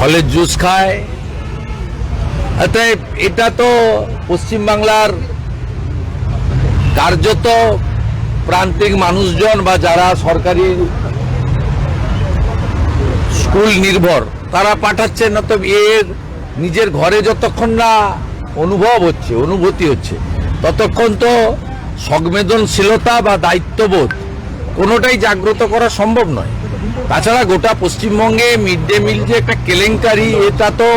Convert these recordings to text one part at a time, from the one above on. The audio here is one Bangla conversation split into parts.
ফলের জুস খায়। অতএব এটা তো পশ্চিমবাংলার কার্যত প্রান্তিক মানুষজন বা যারা সরকারি স্কুল নির্ভর তারা পাঠাচ্ছে না, তো এর নিজের ঘরে যতক্ষণ না অনুভূতি হচ্ছে ততক্ষণ তো সংবেদনশীলতা বা দায়িত্ববোধ কোনোটাই জাগ্রত করা সম্ভব নয়। তাছাড়া গোটা পশ্চিমবঙ্গে মিড ডে মিল যে একটা কেলেঙ্কারি, এটা তো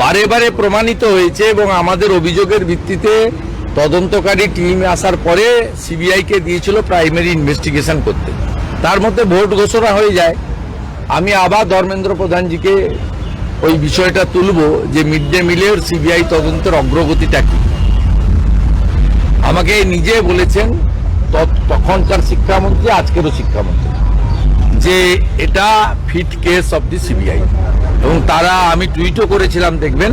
বারে বারে প্রমাণিত হয়েছে এবং আমাদের অভিযোগের ভিত্তিতে তদন্তকারী টিম আসার পরে সিবিআইকে দিয়েছিল প্রাইমারি ইনভেস্টিগেশন করতে। তার মধ্যে ভোট ঘোষণা হয়ে যায়। আমি আবার ধর্মেন্দ্র প্রধানজিকে ওই বিষয়টা তুলব যে মিড ডে মিলের সিবিআই তদন্তের অগ্রগতিটা কি। আমাকে নিজে বলেছেন তখনকার শিক্ষামন্ত্রী, আজকেরও শিক্ষামন্ত্রী, যে এটা fit case of the CBI. এবং তারা, আমি টুইটও করেছিলাম দেখবেন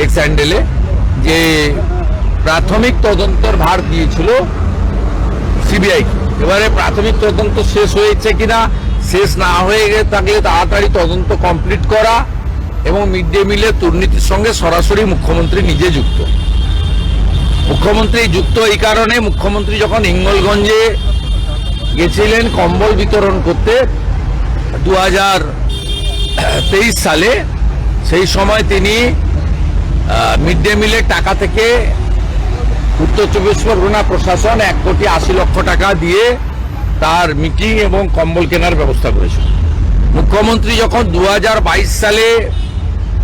এক্স হ্যান্ডেলে, যে প্রাথমিক তদন্তের ভার দিয়েছিল সিবিআই। এবারে প্রাথমিক তদন্ত শেষ হয়েছে কিনা, শেষ না হয়ে থাকলে তাড়াতাড়ি তদন্ত কমপ্লিট করা, এবং মিড ডে মিলের দুর্নীতির সঙ্গে সরাসরি মুখ্যমন্ত্রী নিজে যুক্ত। মুখ্যমন্ত্রী যুক্ত এই কারণে, মুখ্যমন্ত্রী যখন হিঙ্গলগঞ্জে গেছিলেন কম্বল বিতরণ করতে 2023 সালে, সেই সময় তিনি মিড ডে মিলের টাকা থেকে উত্তর চব্বিশ পরগনা প্রশাসন 1,80,00,000 টাকা দিয়ে তার মিটিং এবং কম্বল কেনার ব্যবস্থা করেছিল। মুখ্যমন্ত্রী যখন 2022 সালে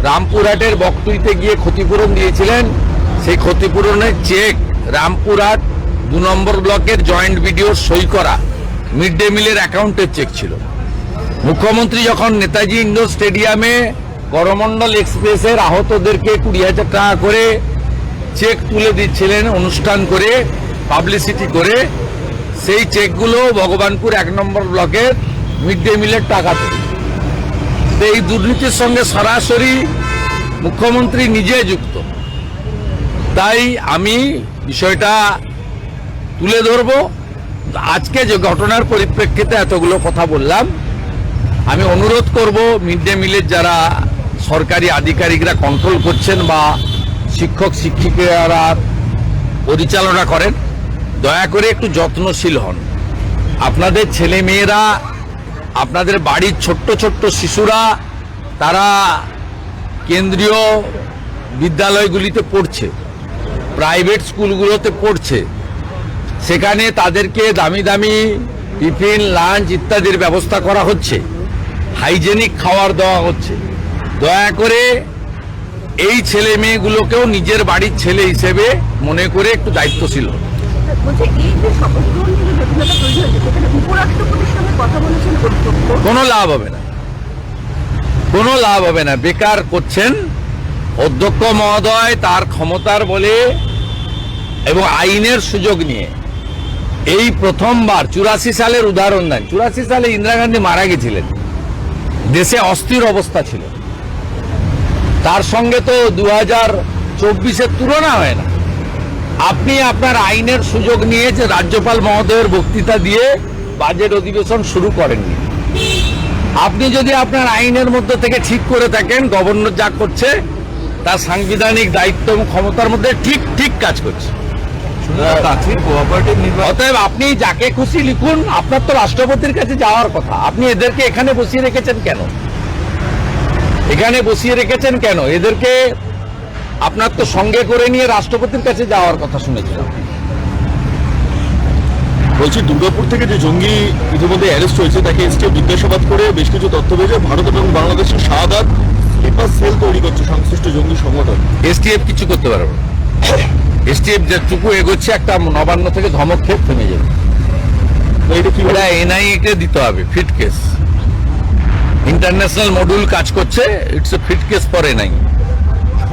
রামপুরহাটের বকটুইতে গিয়ে ক্ষতিপূরণ দিয়েছিলেন, সেই ক্ষতিপূরণের চেক রামপুরহাট 2 নম্বর ব্লকের জয়েন্ট বিডিওর সই করা মিড ডে মিলের অ্যাকাউন্টের চেক ছিল। মুখ্যমন্ত্রী যখন নেতাজি ইন্ডোর স্টেডিয়ামে করমণ্ডল এক্সপ্রেসের আহতদেরকে 20,000 টাকা করে চেক তুলে দিচ্ছিলেন অনুষ্ঠান করে, পাবলিসিটি করে, সেই চেকগুলো ভগবানপুর 1 নম্বর ব্লকের মিড ডে মিলের টাকা থেকে। এই দুর্নীতির সঙ্গে সরাসরি মুখ্যমন্ত্রী নিজে যুক্ত। তাই আমি বিষয়টা তুলে ধরব। আজকে যে ঘটনার পরিপ্রেক্ষিতে এতগুলো কথা বললাম, আমি অনুরোধ করব মিড ডে মিলের যারা সরকারি আধিকারিকরা কন্ট্রোল করছেন বা শিক্ষক শিক্ষিকারা পরিচালনা করেন, দয়া করে একটু যত্নশীল হন। আপনাদের ছেলে মেয়েরা, আপনাদের বাড়ির ছোট্ট ছোট্ট শিশুরা, তারা কেন্দ্রীয় বিদ্যালয়গুলিতে পড়ছে, প্রাইভেট স্কুলগুলোতে পড়ছে, সেখানে তাদেরকে দামি দামি টিফিন, লাঞ্চ ইত্যাদির ব্যবস্থা করা হচ্ছে, হাইজেনিক খাবার দেওয়া হচ্ছে। দয়া করে এই ছেলে মেয়েগুলোকেও নিজের বাড়ির ছেলে হিসেবে মনে করে একটু দায়িত্বশীল হন। কোনো লাভ হবে না, কোনো লাভ হবে না, বেকার করছেন। অধ্যক্ষ মহোদয় তার ক্ষমতার বলে এবং আইনের সুযোগ নিয়ে এই প্রথমবার 84 সালের উদাহরণ দেন। 84 সালে ইন্দিরা গান্ধী মারা গেছিলেন, দেশে অস্থির অবস্থা ছিল, তার সঙ্গে তো 2024-এর তুলনা হয় না। আপনি আপনার আইনের সুযোগ নিয়ে যে রাজ্যপাল মহোদয়ের বক্তৃতা দিয়ে বাজেট অধিবেশন শুরু করেননি। আপনি যদি আপনার আইনের মধ্যে থেকে ঠিক করে থাকেন গভর্নর যা করছে তার সাংবিধানিক দায়িত্ব এবং ক্ষমতার মধ্যে ঠিক ঠিক কাজ করছে, অতএব আপনি যাকে খুশি লিখুন। আপনার তো রাষ্ট্রপতির কাছে যাওয়ার কথা, আপনি এদেরকে এখানে বসিয়ে রেখেছেন কেন? এখানে বসিয়ে রেখেছেন কেন এদেরকে? আপনার তো সঙ্গে করে নিয়ে রাষ্ট্রপতির কাছে যাওয়ার কথা শুনেছিলাম। বলছি, দুর্গাপুর থেকে যে জঙ্গি ইতিমধ্যে অ্যারেস্ট হয়েছে, তাকে এসটিএফ জিজ্ঞাসাবাদ করে বেশ কিছু তথ্য পেয়েছে ভারত এবং বাংলাদেশের শাহাদাত স্লিপার সেল তৈরি করছে সংশ্লিষ্ট জঙ্গি সংগঠন। এসটিএফ কিছু করতে পারবে না। এসটিএফ যেটুকু এগোচ্ছে, একটা নবান্ন থেকে ধমক খেয়ে থেমে যাবে। এটা এনআইএ-কে দিতে হবে ফিট কেস। ইন্টারন্যাশনাল মডিউল কাজ করছে, it's a fit case for NIA.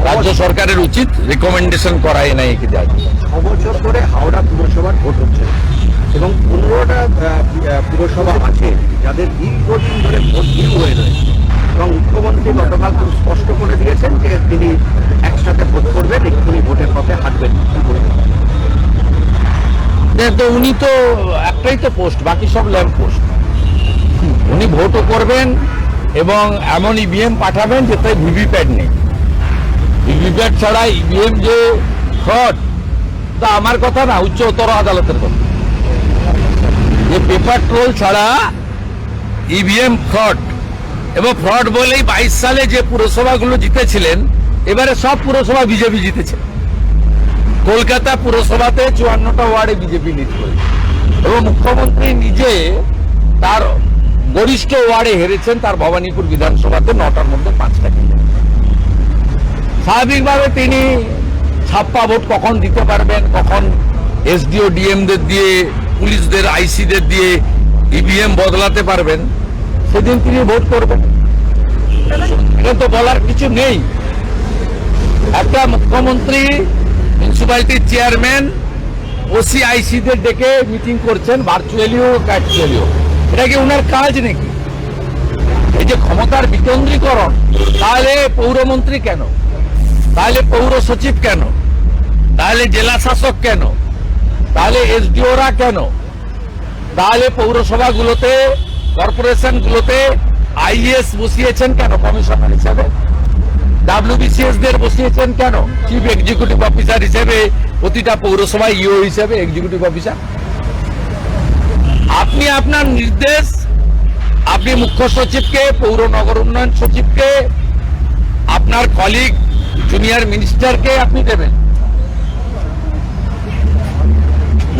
রাজ্য সরকারের উচিত রিকমেন্ডেশন করা এনআইএ-কে দেওয়া। 6 বছর ধরে হাওড়া পুরসভার ভোট হচ্ছে এবং 15টা পুরসভা আছে যাদের দীর্ঘদিন ধরে ভোট ডিউ হয়ে রয়েছে, এবং মুখ্যমন্ত্রী গতকাল খুব স্পষ্ট করে দিয়েছেন যে তিনি একসাথে ভোট করবেন, এক্ষুনি ভোটের পথে হাঁটবেন। তো উনি তো একটাই তো পোস্ট, বাকি সব ল্যাম্প পোস্ট। উনি ভোটও করবেন এবং এমন ইভিএম পাঠাবেন যেতে ভিভিপ্যাট নেই। ভিভিপ্যাট ছাড়া ইভিএম যে ফ্রড, তা আমার কথা না, উচ্চতর আদালতের কথা। যে পেপার ট্রোল ছাড়া ইভিএম ফ্রড, এবং ফ্রড বলেই 22 সালে যে পুরসভাগুলো জিতেছিলেন, এবারে সব পুরসভা বিজেপি জিতেছে। কলকাতা পুরসভাতে 54টা ওয়ার্ডে বিজেপি লিড করেছে, এবং মুখ্যমন্ত্রী নিজে তার গরিষ্ঠ ওয়ার্ডে হেরেছেন, তার ভবানীপুর বিধানসভাতে 9টার মধ্যে 5টা কেন্দ্রে। স্বাভাবিকভাবে তিনি ছাপ্পা ভোট কখন দিতে পারবেন, কখন এসডিও ডিএমদের দিয়ে, পুলিশদের, আইসিদের দিয়ে ইভিএম বদলাতে পারবেন, সেদিন তিনি ভোট করবেন। এটা তো বলার কিছু নেই। একটা মুখ্যমন্ত্রী মিউনিসিপ্যালিটির চেয়ারম্যান ওসিআইসিদের ডেকে মিটিং করছেন, ভার্চুয়ালিও অ্যাকচুয়ালিও। এটা কি ওনার কাজ নাকি? এই যে ক্ষমতার বিকেন্দ্রীকরণ, তাহলে পৌরমন্ত্রী কেন, তাহলে পৌর সচিব কেন, তাহলে জেলা শাসক কেন, তাহলে এসডিওরা কেন, তাহলে পৌরসভাগুলোতে, কর্পোরেশনগুলোতে আইএস বসিয়েছেন কেন কমিশনার হিসেবে, ডাব্লিউবিসিএস দের বসিয়েছেন কেন চিফ এক্সিকিউটিভ অফিসার হিসেবে, প্রতিটা পৌরসভা ইও হিসেবে এক্সিকিউটিভ অফিসার। আপনি আপনার নির্দেশ, আপনি মুখ্য সচিবকে, পৌর নগর উন্নয়ন সচিবকে, আপনার কলিগ জুনিয়র মিনিস্টারকে আপনি দেবেন।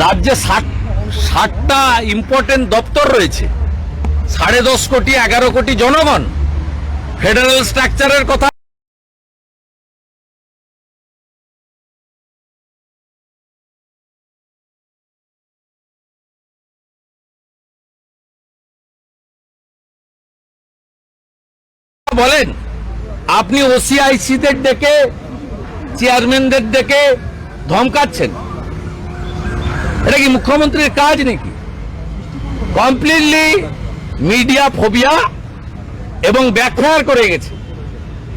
রাজ্যে 60টা ইম্পর্টেন্ট দপ্তর রয়েছে, 10.5 কোটি 11 কোটি জনগণ, ফেডারেল স্ট্রাকচারের কথা বলেন। আপনি ওসিআইসিদের ডেকে, চেয়ারম্যানদের ডেকে ধমকাচ্ছেন। এটা কি মুখ্যমন্ত্রীর কাজ নাকি? কমপ্লিটলি মিডিয়া ফোবিয়া এবং ব্যাকফায়ার করে গেছে।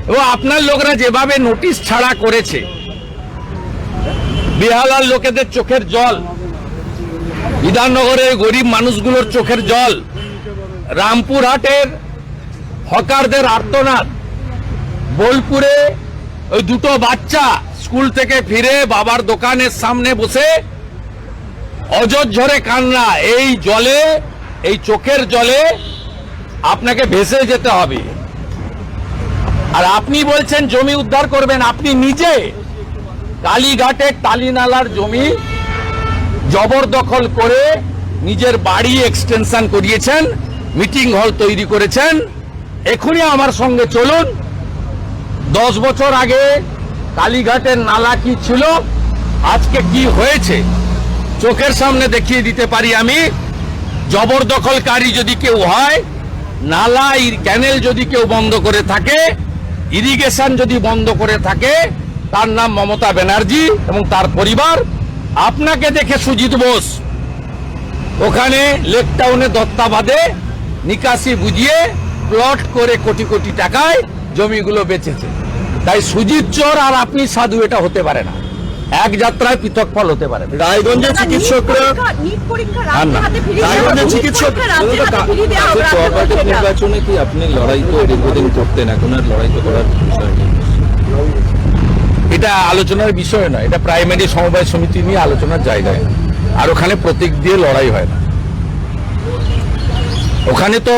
এবং আপনার লোকরা যেভাবে নোটিশ ছাড়া করেছে, বেহালার লোকেদের চোখের জল, বিধাননগরের গরিব মানুষগুলোর চোখের জল, রামপুরহাটের হকারদের আর্তনাদ, বোলপুরে ওই দুটো বাচ্চা স্কুল থেকে ফিরে বাবার দোকানের সামনে বসে অজর কান্না, এই জলে, এই চোখের জলে আপনাকে ভেসে যেতে হবে। আর আপনি বলছেন জমি উদ্ধার করবেন। আপনি নিজে কালীঘাটের টালিনালার জমি জবরদখল করে নিজের বাড়ি এক্সটেনশন করিয়েছেন, মিটিং হল তৈরি করেছেন। এখনই আমার সঙ্গে চলুন, 10 বছর আগে কালীঘাটের নালা কি ছিল, আজকে কি হয়েছে চোখের সামনে দেখিয়ে দিতে পারি আমি। জবরদখলকারী যদি কেউ হয়, নালা ক্যানেল যদি কেউ বন্ধ করে থাকে, ইরিগেশন যদি বন্ধ করে থাকে, তার নাম মমতা ব্যানার্জি এবং তার পরিবার। আপনাকে দেখে সুজিত বোস ওখানে লেক টাউনে দত্তাবাদে নিকাশি বুঝিয়ে প্লট করে কোটি কোটি টাকায় জমিগুলো বেচেছে। তাই সুজিত চোর আর আপনি সাধু, এটা হতে পারে না। এক যাত্রায় পৃথক ফল হতে পারে। রায়গঞ্জের চিকিৎসকরা, রায়গঞ্জের চিকিৎসকরা নির্বাচনে কি আপনি লড়াই তো দীর্ঘদিন করতেন, এখন আর লড়াই তো করার বিষয় নেই? এটা আলোচনার বিষয় নয়, এটা প্রাইমারি সমবায় সমিতি নিয়ে আলোচনার জায়গায়। আর ওখানে প্রতীক দিয়ে লড়াই হয় না। ওখানে তো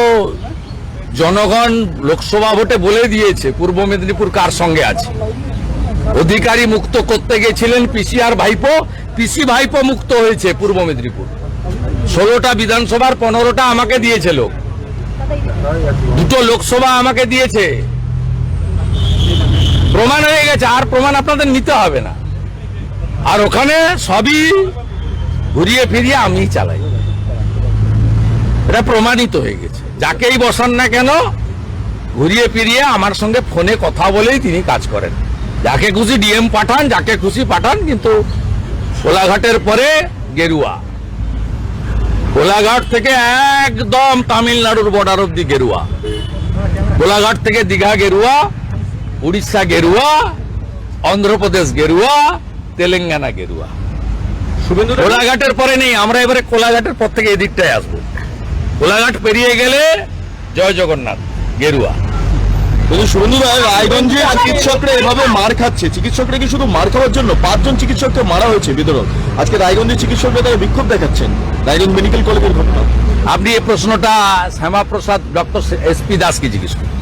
জনগণ লোকসভা ভোটে বলে দিয়েছে পূর্ব মেদিনীপুর কার সঙ্গে আছে। অধিকারী মুক্ত করতে গেছিলেন পিসি আর ভাইপো, পিসি ভাইপো মুক্ত হয়েছে পূর্ব মেদিনীপুর। 16টা বিধানসভার 15টা আমাকে দিয়েছে লোক, 2টো লোকসভা আমাকে দিয়েছে। প্রমাণ হয়ে গেছে, আর প্রমাণ আপনাদের নিতে হবে না। আর ওখানে সবই ঘুরিয়ে ফিরিয়ে আমি চালাই, এটা প্রমাণিত হয়ে গেছে। যাকেই বসান না কেন, ঘুরিয়ে ফিরিয়ে আমার সঙ্গে ফোনে কথা বলেই তিনি কাজ করেন। যাকে খুশি ডিএম পাঠান, যাকে খুশি পাঠান, কিন্তু কোলাঘাটের পরে গেরুয়া। কোলাঘাট থেকে একদম তামিলনাড়ুর বর্ডার অব্দি গেরুয়া, কোলাঘাট থেকে দীঘা গেরুয়া, উড়িষ্যা গেরুয়া, অন্ধ্রপ্রদেশ গেরুয়া, তেলেঙ্গানা গেরুয়া। কোলাঘাটের পরে নেই, আমরা এবারে কোলাঘাটের পর থেকে এদিকটায় আসবো। কোলাঘাট পেরিয়ে গেলে জয় জগন্নাথ, গেরুয়া। কিন্তু শুভেন্দু দা, রায়গঞ্জে চিকিৎসকরা এভাবে মার খাচ্ছে, চিকিৎসকরা কি শুধু মার খাওয়ার জন্য 5 জন চিকিৎসককে মারা হয়েছে বিতরণ, আজকে রায়গঞ্জের চিকিৎসকরা তারা বিক্ষোভ দেখাচ্ছেন রায়গঞ্জ মেডিকেল কলেজের ঘটনা। আপনি এই প্রশ্নটা শ্যামাপ্রসাদ ডক্টর এসপি দাসকে জিজ্ঞেস করুন।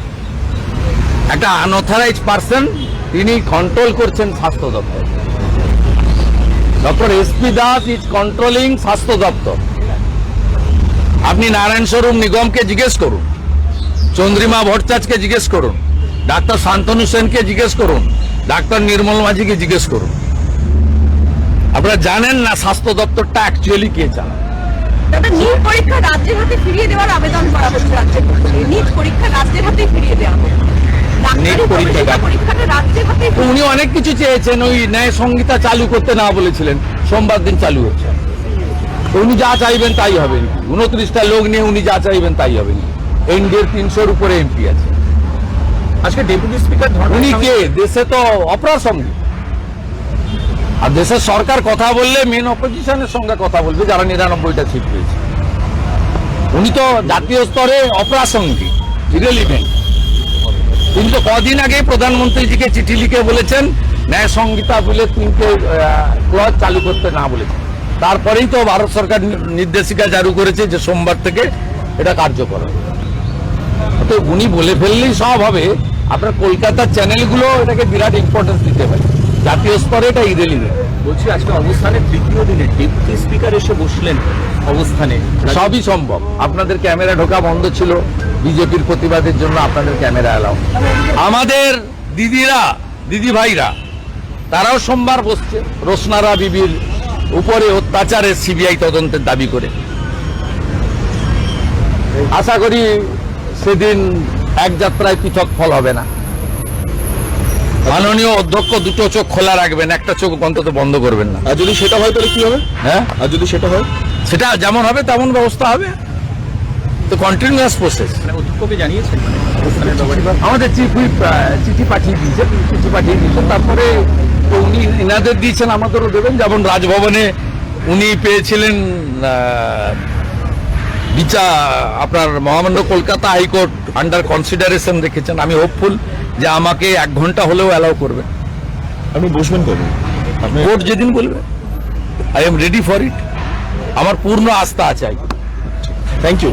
একটা আনঅথরাইজ পার্সন, তিনি কন্ট্রোল করছেন স্বাস্থ্য দপ্তর। Doctor SP Das is controlling স্বাস্থ্য দপ্তর। আপনি নারায়ণ স্বরূপ নিগমকে জিজ্ঞেস করুন, চন্দ্রিমা ভট্টাচার্যকে জিজ্ঞেস করুন, ডাক্তার শান্তনু সেনকে জিজ্ঞেস করুন, ডাক্তার নির্মল মাঝিকে জিজ্ঞেস করুন। আপনারা জানেন না স্বাস্থ্য দপ্তরটা অ্যাকচুয়ালি কে চালায়। তবে নিট পরীক্ষা রাজ্যের হাতে ফিরিয়ে দেওয়ার আবেদন করা হচ্ছে রাজ্যের পক্ষে। নিট পরীক্ষা রাজ্যের হাতে ফিরিয়ে দেওয়া হবে। নিট পরীক্ষা পরীক্ষাটা রাজ্যের হাতে তো উনি অনেক কিছু চেয়েছেন, ওই ন্যায় সংহিতা চালু করতে না বলেছিলেন, সোমবার দিন চালু হচ্ছে। তো উনি যা চাইবেন তাই হবে, 29টা লোক নিয়ে উনি যা চাইবেন তাই হবে। এনডিএর 300-র উপরে এমপি আছে। আজকে ডেপুটি স্পিকার উনি কে? দেশে তো অপ্রাসঙ্গিক। আর দেশের সরকার কথা বললে মেন অপোজিশনের সঙ্গে কথা বলবে, যারা 99টা সিট পেয়েছে। উনি তো জাতীয় স্তরে অপ্রাসঙ্গিক, ইরেলিভেন্ট। কিন্তু কদিন আগে প্রধানমন্ত্রীজিকে চিঠি লিখে বলেছেন ন্যায় সংহিতা বলে 3টে ক্লজ চালু করতে না বলেছেন। তারপরেই তো ভারত সরকার নির্দেশিকা জারি করেছে যে সোমবার থেকে এটা কার্যকর হবে। তো উনি বলে ফেললেই সব হবে। আপনার কলকাতার চ্যানেলগুলো এটাকে বিরাট ইম্পর্টেন্স দিতে পারে, জাতীয় স্তরে এটা ইরেলিভেন্ট। বলছি, আজকে অবস্থানের তৃতীয় দিনে ডেপুটি স্পিকার এসে বসলেন অবস্থানে। সবই সম্ভব। আপনাদের ক্যামেরা ঢোকা বন্ধ ছিল বিজেপির প্রতিবাদের জন্য, আপনাদের ক্যামেরা এলাও। আমাদের দিদিরা, দিদি ভাইরা, তারাও সোমবার বসছে রোশনারা বিবির উপরে অত্যাচারের সিবিআই তদন্তের দাবি করে। আশা করি সেদিন এক যাত্রায় পৃথক ফল হবে না। মাননীয় অধ্যক্ষ দুটো চোখ খোলা রাখবেন, একটা চোখ অন্তত বন্ধ করবেন না। আর যদি সেটা হয় তাহলে কি হবে? হ্যাঁ, আর যদি সেটা হয়? সেটা যেমন হবে তেমন ব্যবস্থা হবে। তো কন্টিনিউয়াস প্রসেস। অধ্যক্ষকে জানিয়েছেন অবস্থানের ব্যাপারে? আমাদের চিফ হুইপ চিঠি পাঠিয়ে দিয়েছেন। তারপরে তো উনি এনাদের দিয়েছেন, আমাদেরও দেবেন। যেমন রাজভবনে উনি পেয়েছিলেন আপনার মহামান্য কলকাতা হাইকোর্ট আন্ডার কনসিডারেশন রেখেছেন। আমি হোপফুল যে আমাকে 1 ঘন্টা হলেও অ্যালাউ করবে। আপনি বসবেন কবে? কোর্ট যেদিন বলবে, I am ready for it. আমার পূর্ণ আস্থা আছে। Thank you.